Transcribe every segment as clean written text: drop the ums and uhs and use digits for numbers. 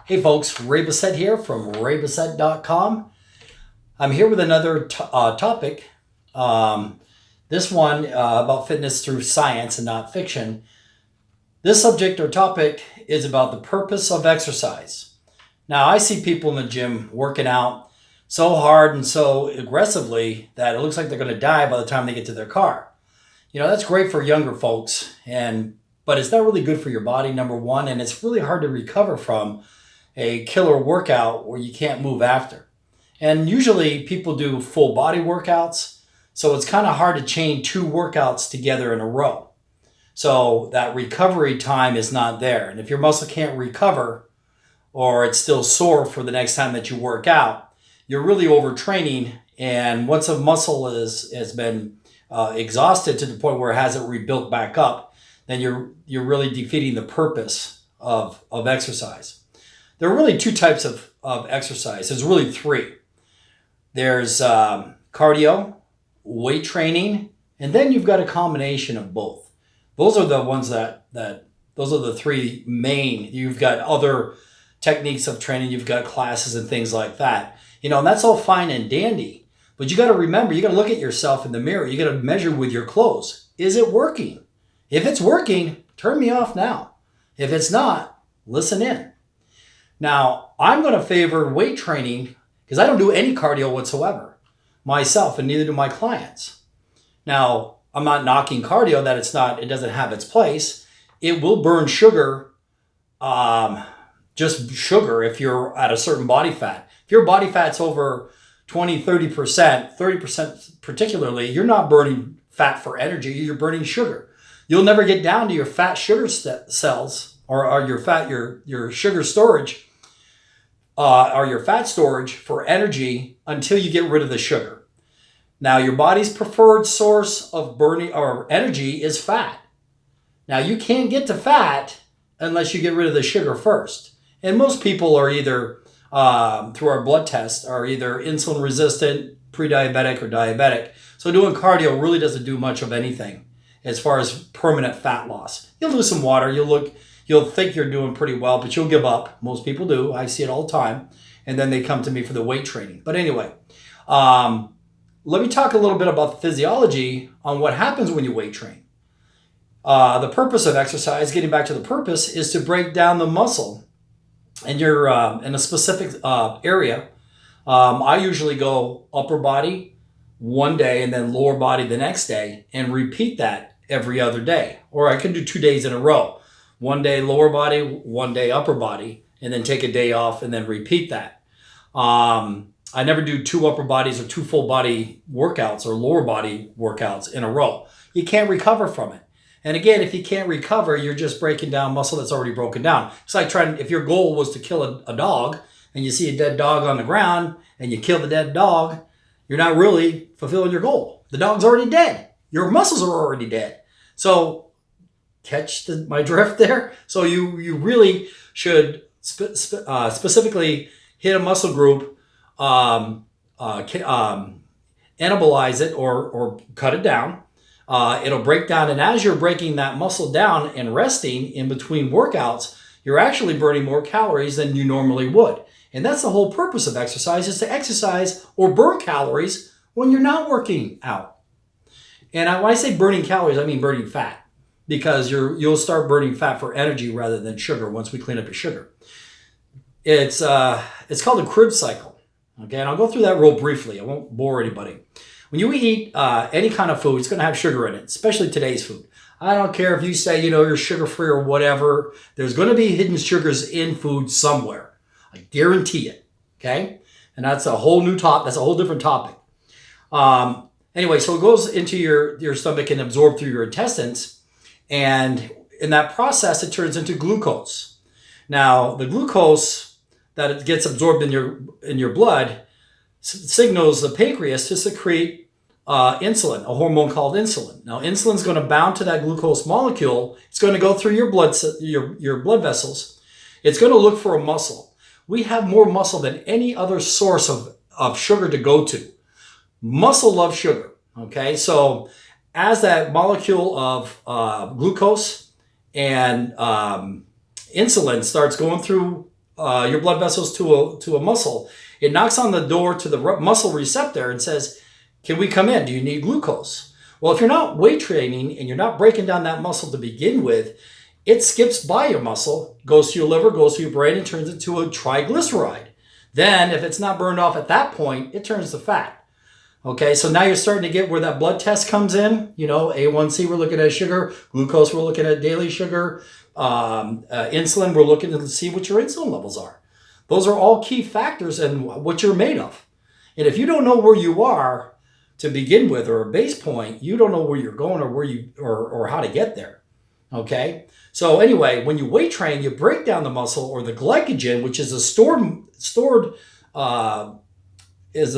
Hey folks, Ray Bessette here from raybessette.com. I'm here with another topic. This one about fitness through science and not fiction. This subject or topic is about the purpose of exercise. Now, I see people in the gym working out so hard and so aggressively that it looks like they're going to die by the time they get to their car. You know, that's great for younger folks, but it's not really good for your body, number one, and it's really hard to recover from a killer workout where you can't move after. And usually people do full body workouts, so it's kind of hard to chain two workouts together in a row. So that recovery time is not there. And if your muscle can't recover or it's still sore for the next time that you work out, you're really overtraining. And once a muscle has been exhausted to the point where it hasn't rebuilt back up, then you're really defeating the purpose of exercise. There are really two types of exercise. There's really three. There's cardio, weight training, and then you've got a combination of both. Those are the ones that those are the three main. You've got other techniques of training. You've got classes and things like that. You know, and that's all fine and dandy. But you got to remember, you got to look at yourself in the mirror. You got to measure with your clothes. Is it working? If it's working, turn me off now. If it's not, listen in. Now, I'm going to favor weight training because I don't do any cardio whatsoever myself, and neither do my clients. Now, I'm not knocking cardio that it doesn't have its place. It will burn sugar, just sugar if you're at a certain body fat. If your body fat's over 20, 30% particularly, you're not burning fat for energy, you're burning sugar. You'll never get down to your fat sugar cells or your sugar storage or your fat storage for energy until you get rid of the sugar. Now, your body's preferred source of burning or energy is fat. Now, you can't get to fat unless you get rid of the sugar first. And most people are either, through our blood test, are either insulin resistant, pre-diabetic, or diabetic. So doing cardio really doesn't do much of anything as far as permanent fat loss. You'll lose some water. You'll think you're doing pretty well, but you'll give up. Most people do. I see it all the time. And then they come to me for the weight training. But anyway, let me talk a little bit about the physiology on what happens when you weight train. The purpose of exercise, getting back to the purpose, is to break down the muscle. And you're in a specific area. I usually go upper body one day and then lower body the next day and repeat that every other day. Or I can do 2 days in a row. One day lower body, one day upper body, and then take a day off and then repeat that. I never do two upper bodies or two full body workouts or lower body workouts in a row. You can't recover from it. And again, if you can't recover, you're just breaking down muscle that's already broken down. It's like if your goal was to kill a dog and you see a dead dog on the ground and you kill the dead dog, you're not really fulfilling your goal. The dog's already dead. Your muscles are already dead. So catch my drift there? So you really should specifically hit a muscle group, anabolize it or cut it down. It'll break down, and as you're breaking that muscle down and resting in between workouts, you're actually burning more calories than you normally would. And that's the whole purpose of exercise, is to exercise or burn calories when you're not working out. And when I say burning calories, I mean burning fat, because you'll start burning fat for energy rather than sugar once we clean up your sugar. It's called a Krebs cycle. Okay, and I'll go through that real briefly. I won't bore anybody. When you eat any kind of food, it's going to have sugar in it, especially today's food. I don't care if you say, you're sugar-free or whatever. There's going to be hidden sugars in food somewhere. I guarantee it, okay? And that's a whole new topic. That's a whole different topic. Anyway, so it goes into your stomach and absorbed through your intestines. And in that process, it turns into glucose. Now, the glucose that it gets absorbed in your blood signals the pancreas to secrete insulin, a hormone called insulin. Now, insulin is going to bound to that glucose molecule. It's going to go through your blood vessels. It's going to look for a muscle. We have more muscle than any other source of sugar to go to. Muscle loves sugar. Okay, so as that molecule of glucose and insulin starts going through your blood vessels to a muscle. It knocks on the door to the muscle receptor and says, can we come in? Do you need glucose? Well, if you're not weight training and you're not breaking down that muscle to begin with, it skips by your muscle, goes to your liver, goes to your brain, and turns into a triglyceride. Then, if it's not burned off at that point, it turns to fat. Okay, so now you're starting to get where that blood test comes in. You know, A1C, we're looking at sugar. Glucose, we're looking at daily sugar. Insulin, we're looking to see what your insulin levels are. Those are all key factors in what you're made of. And if you don't know where you are to begin with, or a base point, you don't know where you're going or where you or how to get there. Okay. So anyway, when you weight train, you break down the muscle or the glycogen, which is a stored is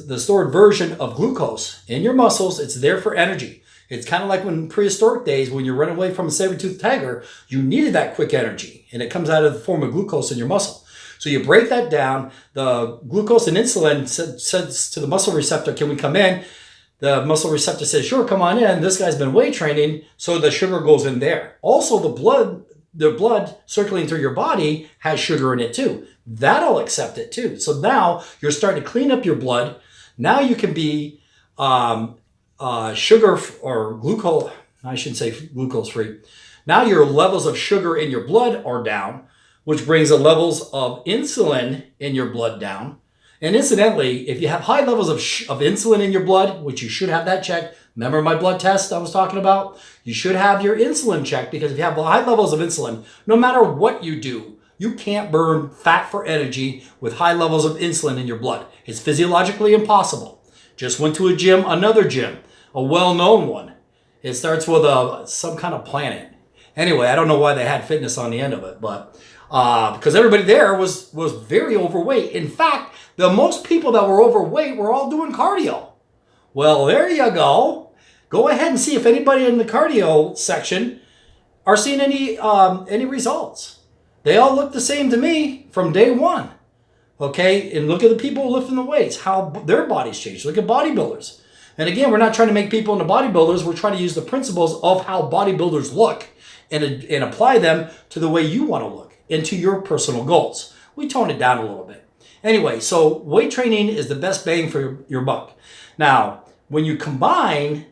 the stored version of glucose in your muscles. It's there for energy. It's kind of like when prehistoric days, when you're running away from a saber-toothed tiger, you needed that quick energy, and it comes out of the form of glucose in your muscle. So you break that down. The glucose and insulin says to the muscle receptor, can we come in? The muscle receptor says, sure, come on in. This guy's been weight training, so the sugar goes in there. Also, the blood circulating through your body has sugar in it too. That'll accept it too. So now you're starting to clean up your blood. Now you can be sugar or glucose, I shouldn't say glucose free. Now your levels of sugar in your blood are down, which brings the levels of insulin in your blood down. And incidentally, if you have high levels of insulin in your blood, which you should have that checked, remember my blood test I was talking about? You should have your insulin checked, because if you have high levels of insulin, no matter what you do, you can't burn fat for energy with high levels of insulin in your blood. It's physiologically impossible. Just went to a gym, another gym, a well-known one. It starts with some kind of planet. Anyway, I don't know why they had fitness on the end of it, but because everybody there was very overweight. In fact, the most people that were overweight were all doing cardio. Well, there you go. Go ahead and see if anybody in the cardio section are seeing any results. They all look the same to me from day one. Okay, and look at the people lifting the weights, how their bodies change. Look at bodybuilders. And again, we're not trying to make people into bodybuilders. We're trying to use the principles of how bodybuilders look and apply them to the way you want to look and to your personal goals. We tone it down a little bit. Anyway, so weight training is the best bang for your buck. Now, when you combine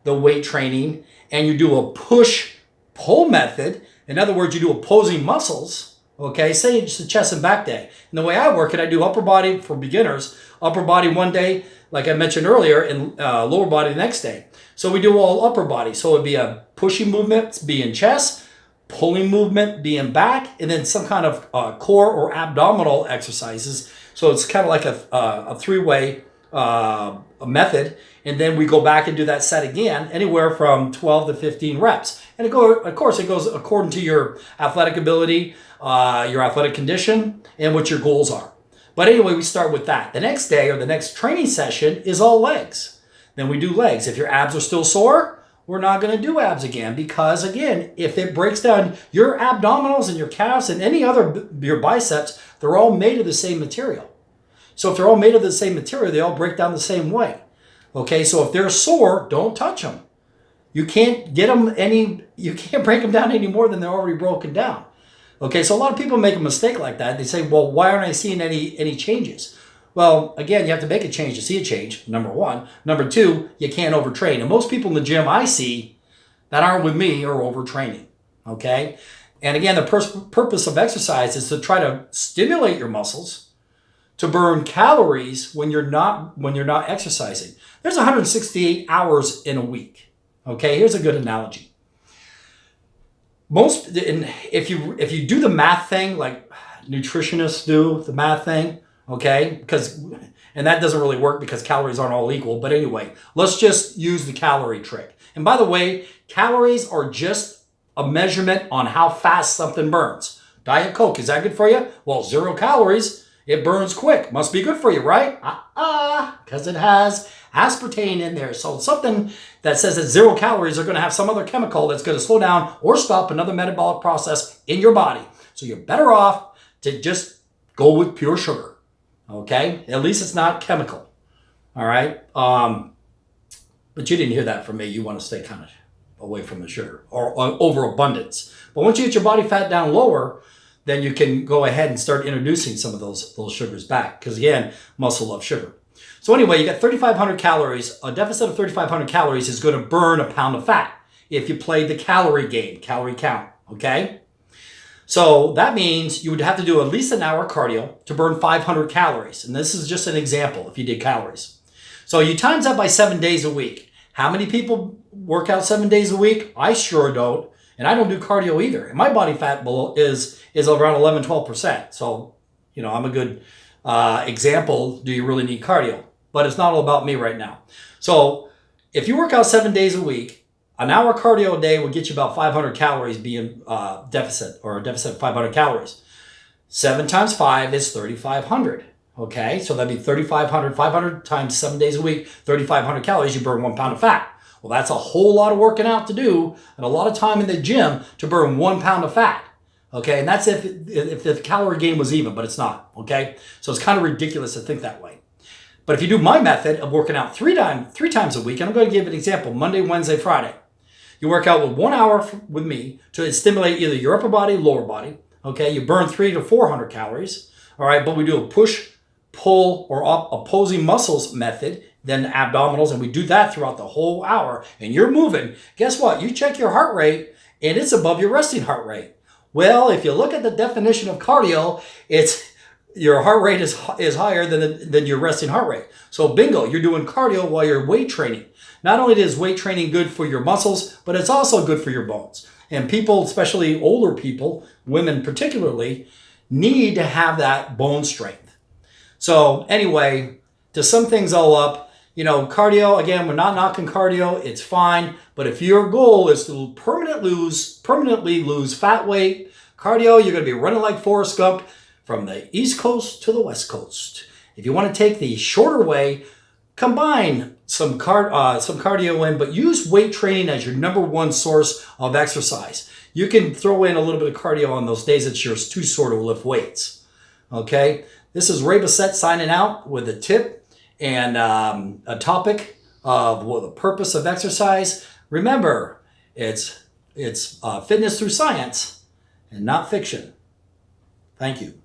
the weight training and you do a push-pull method, in other words, you do opposing muscles, okay, say it's a chest and back day. And the way I work it, I do upper body for beginners, upper body one day, like I mentioned earlier, and lower body the next day. So we do all upper body. So it'd be a pushing movement, be in chest, pulling movement, be in back, and then some kind of core or abdominal exercises. So it's kind of like a three-way method. And then we go back and do that set again, anywhere from 12 to 15 reps. And of course, it goes according to your athletic ability, your athletic condition, and what your goals are. But anyway, we start with that. The next day or the next training session is all legs. Then we do legs. If your abs are still sore, we're not going to do abs again, because again, if it breaks down your abdominals and your calves and any other, your biceps, they're all made of the same material. So if they're all made of the same material, they all break down the same way. Okay, so if they're sore, don't touch them. You can't you can't break them down any more than they're already broken down. Okay, so a lot of people make a mistake like that. They say, well, why aren't I seeing any changes? Well, again, you have to make a change to see a change, number one. Number two, you can't overtrain. And most people in the gym I see that aren't with me are overtraining, okay? And again, the purpose of exercise is to try to stimulate your muscles to burn calories when you're not exercising. There's 168 hours in a week, okay? Here's a good analogy. If you do the math thing, like nutritionists do the math thing, okay, and that doesn't really work because calories aren't all equal. But anyway, let's just use the calorie trick. And by the way, calories are just a measurement on how fast something burns. Diet Coke, is that good for you? Well, 0 calories, it burns quick. Must be good for you, right? Because it has aspartame in there. So something that says that 0 calories are going to have some other chemical that's going to slow down or stop another metabolic process in your body. So you're better off to just go with pure sugar. Okay? At least it's not chemical. All right? But you didn't hear that from me. You want to stay kind of away from the sugar or overabundance. But once you get your body fat down lower, then you can go ahead and start introducing some of those sugars back. Because again, muscle loves sugar. So anyway, you got 3,500 calories. A deficit of 3,500 calories is going to burn a pound of fat if you play the calorie game, calorie count, okay? So that means you would have to do at least an hour cardio to burn 500 calories. And this is just an example if you did calories. So you times that by 7 days a week. How many people work out 7 days a week? I sure don't. And I don't do cardio either. And my body fat is around 11, 12%. So, you know, I'm a good example. Do you really need cardio? But it's not all about me right now. So if you work out 7 days a week, an hour cardio a day will get you about 500 calories being deficit, or a deficit of 500 calories. 7 times 5 is 3,500. Okay, so that'd be 3,500, 500 times 7 days a week, 3,500 calories, you burn 1 pound of fat. Well, that's a whole lot of working out to do and a lot of time in the gym to burn 1 pound of fat. Okay, and that's if the calorie gain was even, but it's not. Okay, so it's kind of ridiculous to think that way. But if you do my method of working out three times a week, and I'm going to give an example, Monday, Wednesday, Friday. You work out with 1 hour with me to stimulate either your upper body, lower body. Okay, you burn 300 to 400 calories. All right, but we do a push, pull, or opposing muscles method, then abdominals, and we do that throughout the whole hour. And you're moving. Guess what? You check your heart rate, and it's above your resting heart rate. Well, if you look at the definition of cardio, it's your heart rate is higher than your resting heart rate. So bingo, you're doing cardio while you're weight training. Not only is weight training good for your muscles, but it's also good for your bones. And people, especially older people, women particularly, need to have that bone strength. So anyway, to sum things all up, you know, cardio, again, we're not knocking cardio, it's fine. But if your goal is to permanently lose fat weight, cardio, you're going to be running like Forrest Gump from the East Coast to the West Coast. If you want to take the shorter way, combine some cardio in, but use weight training as your number one source of exercise. You can throw in a little bit of cardio on those days that you're too sore to lift weights. Okay, this is Ray Bessette signing out with a tip and a topic of the purpose of exercise. Remember, it's fitness through science and not fiction. Thank you.